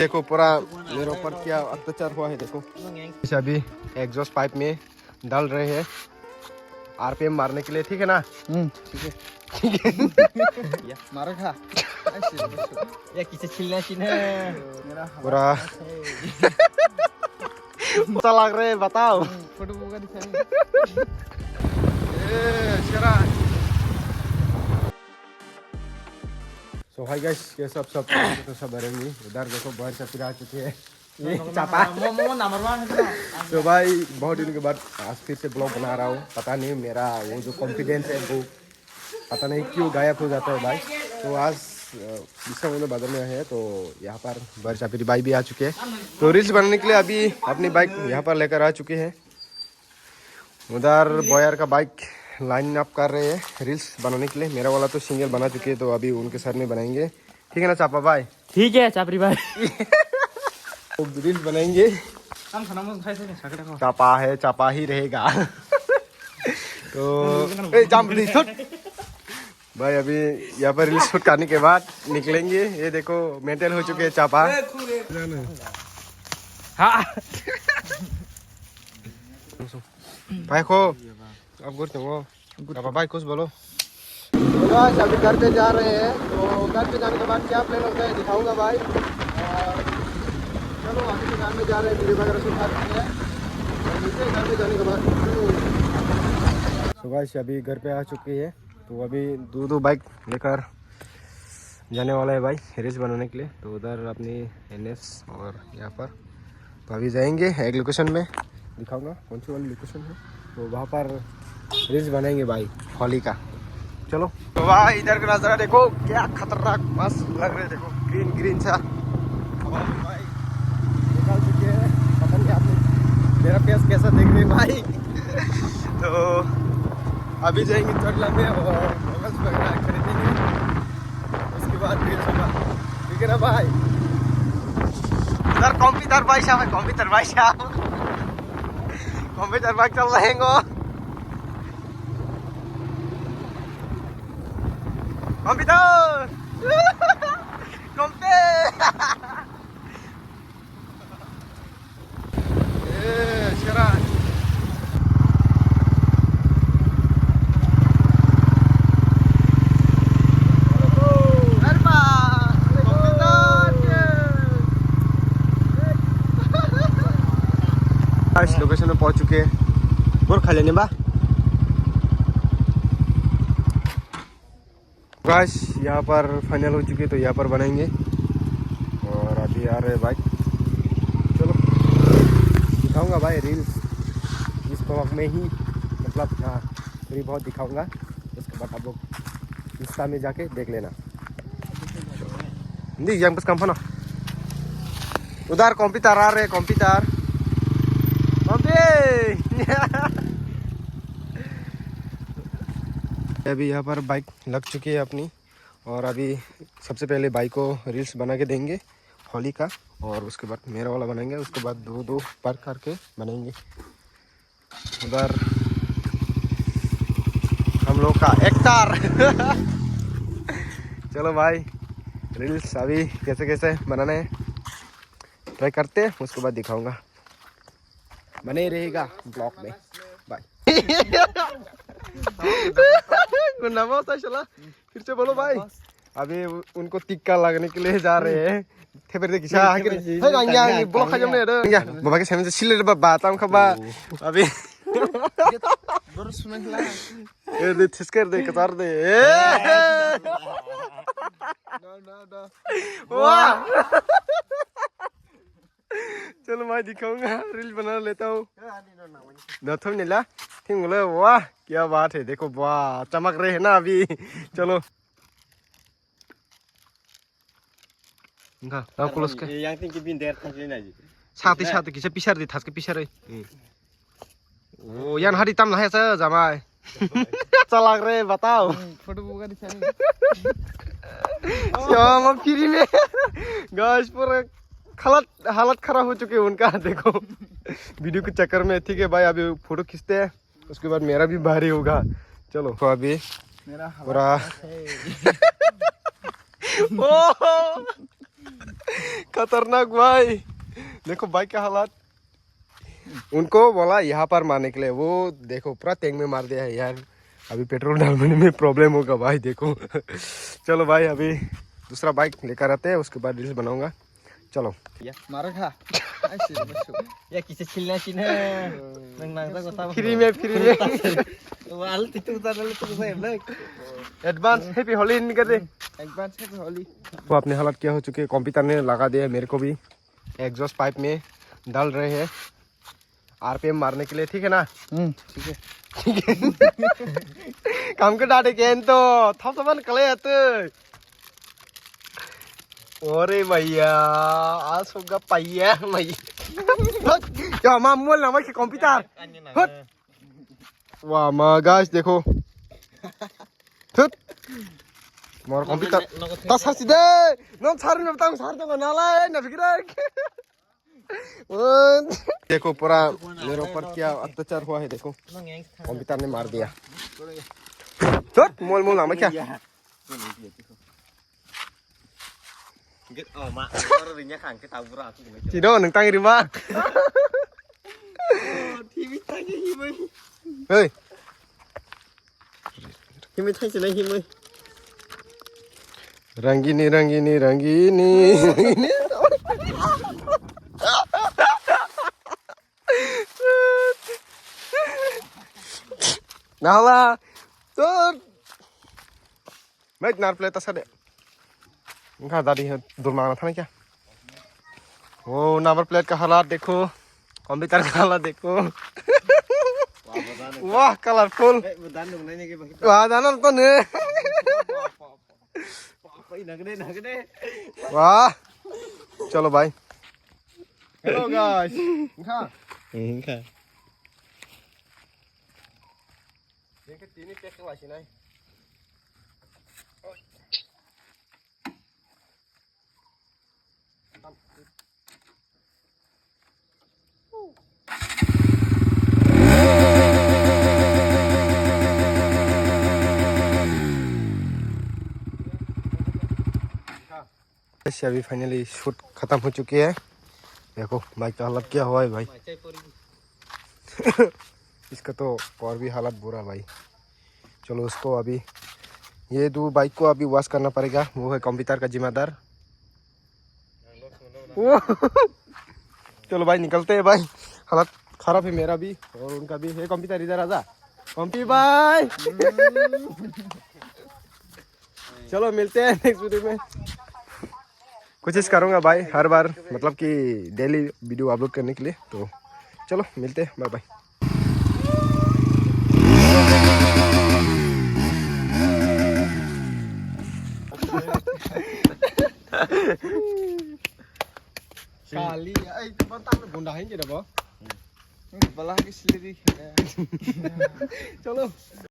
देखो पूरा मेरे ऊपर क्या अत्याचार हुआ है। देखो अभी एग्जॉस्ट पाइप में डाल रहे हैं आरपीएम मारने के लिए। ठीक है ना? ठीक है मारो खा या किसे छिलना मेरा पूरा पता लग रहे बताओ। फोटो का दिखाएंगे। सो हाय गाइस, ये सब तो सब भरेंगे। उधर देखो बहुत से फिर आ चुके हैं ये चापा। तो भाई बहुत दिन के बाद आज फिर से ब्लॉग बना रहा हूँ। पता नहीं मेरा वो जो कॉन्फिडेंस है वो पता नहीं क्यों गायब हो जाता है भाई। तो आज विश्व बाजार में है तो यहाँ पर बर्षा फिर भाई भी आ चुके हैं। तो रील्स बनाने के लिए अभी अपनी बाइक यहाँ पर लेकर आ चुके हैं। उधर बॉयर का बाइक लाइन अप कर रहे हैं रील्स बनाने के लिए। मेरा वाला तो सिंगल बना चुके हैं तो अभी उनके सर में बनाएंगे। ठीक है ना चापा भाई? ठीक है चापरी भाई। तो रील्स बनाएंगे। चापा है चापा ही रहेगा। तो भाई अभी यहाँ पर रील्स शूट करने के बाद निकलेंगे। ये देखो मेंटल हो चुके हैं चापा। हाँ भाई को अब कुछ नहीं भाई कुछ बोलो। अभी घर पे जा रहे हैं तो घर पे जाने के बाद क्या प्लान होता है दिखाऊंगा भाई। और चलो अभी घर में जा रहे हैं वीडियो वगैरह सुखा रहे हैं घर पे जाने के बाद। सुबह से अभी घर पे आ चुकी है तो अभी दो बाइक लेकर जाने वाला है भाई रील्स बनाने के लिए। तो उधर अपनी एनएस और यहाँ पर तो अभी जाएंगे एक लोकेशन में दिखाऊंगा कौन सी वाली लोकेशन है। तो वहाँ पर रील्स बनाएंगे भाई होली का। चलो तो भाई इधर का नजारा देखो क्या खतरनाक मस्त लग रहे। देखो ग्रीन ग्रीन सा भाई निकाल चुके हैं। पता नहीं आपने मेरा फेस कैसा देख रहे भाई। तो अभी जाएंगे चोटला में और मोबाइल्स वगैरह खरीदेंगे। उसके बाद रील्स होगा। ठीक है ना भाई? इधर कंप्यूटर भाई साहब है कंप्यूटर भाई साहब कंप्यूटर बाइक चल रहे हैं। कंप्यूटर कंपे लोकेशन में पहुंच चुके हैं। बोल खा लेने बा गाइस यहाँ पर फाइनल हो चुके तो यहाँ पर बनाएंगे। और अभी आ रहे बाइक। चलो दिखाऊंगा भाई रील्स इस ब्लॉग में ही मतलब हाँ थोड़ी बहुत दिखाऊंगा। उसके बाद आप लोग इंस्टा में जाके देख लेना। नहीं बस कम ना उधर कंप्यूटर आ रहे कंप्यूटर अभी यहाँ पर बाइक लग चुकी है अपनी। और अभी सबसे पहले बाइक को रील्स बना के देंगे होली का और उसके बाद मेरा वाला बनाएंगे। उसके बाद दो पार्क करके बनाएंगे। उधर हम लोग का एक्टर चलो भाई रील्स अभी कैसे कैसे बनाने ट्राई करते हैं उसके बाद दिखाऊंगा। बने रहेगा ब्लॉग में। बाय। चला फिर से बोलो भाई। अभी उनको टिक्का लगने के लिए जा रहे हैं। बाबा के सामने से सिले बात खबा अभी कर दे कतार दे। चलो मैं दिखाऊंगा रील बना लेता हूँ। वाह क्या बात है। देखो वाह चमक रहे हैं ना अभी। चलो साथी किसे पिसार दे थास के पिसार ओ यान हाडी तम है सर जमाय चला रहे बताओ। फोटो का दिखाएंगे। श्याम फ्री में गाइस पूरा हालत खराब हो चुकी है उनका। देखो वीडियो के चक्कर में। ठीक है भाई अभी फोटो खींचते हैं उसके बाद मेरा भी भारी होगा। चलो तो अभी पूरा खतरनाक भाई। देखो बाइक का हालात। उनको बोला यहाँ पर मारने के लिए, वो देखो पूरा टैंक में मार दिया है यार। अभी पेट्रोल डालने में प्रॉब्लम होगा भाई देखो। चलो भाई अभी दूसरा बाइक लेकर आते हैं, उसके बाद रील्स बनाऊंगा। चलो Ya, marah kah? Asyik masuk. Ya kisah Cina Cina. Nang tak kota. Free में Wal itu tadi lu tuh saya black. Advance happy Holi निकल दे। Advance है होली. वो अपने हालत क्या हो चुके हैं, कंप्यूटर ने लगा दिया है मेरे को भी। एग्जॉस्ट पाइप में डाल रहे हैं आरपीएम मारने के लिए, ठीक है ना? ठीक है. काम को डाटे केन तो थप थपन कले आते। ओरे भैया आज होगा पैया भैया। क्या मामूल ना भाई कंप्यूटर। वाह माँ गाइस देखो। मोर कंप्यूटर tas haside non सारे में बताऊं सारे तो नाला है ना फिक्र है। देखो पूरा मेरे ऊपर क्या अत्याचार हुआ है देखो, कंप्यूटर ने मार दिया। मोल मोल नाम क्या? Oh mak, orang rinya kan kita tabur aku. Cido neng tangi riba. TV tanya himai. Hei, Himai tanya sini himai. rangini rangini rangini. Nala, tur. Baik nar plate tas ada. Enggak tadi durmana था ना क्या? वो number plate का हालात देखो, computer का हालात देखो। वाह colourful. Bedan dong nanya ke bang. वाह दाना तो ने। Nagde. वाह चलो भाई। Hello guys. Enggak. देखो तीन पैक वाशी नहीं। अभी फाइनली शूट खत्म हो चुकी है। देखो बाइक का हालत क्या हुआ है भाई। इसका तो और भी हालत बुरा भाई। चलो उसको अभी ये दो बाइक को अभी वॉश करना पड़ेगा, वो है कंप्यूटर का जिम्मेदार। चलो भाई निकलते हैं भाई, हालत खराब है मेरा भी और उनका भी है। कंप्यूटर इधर आजा कंपी भाई। चलो मिलते हैं नेक्स्ट वीडियो में। कोशिश करूँगा भाई हर बार मतलब कि डेली वीडियो अपलोड करने के लिए। तो चलो मिलते हैं, bye bye. Kali ya, itu bantang gundahin jadi apa? Belah ke seliri. चलो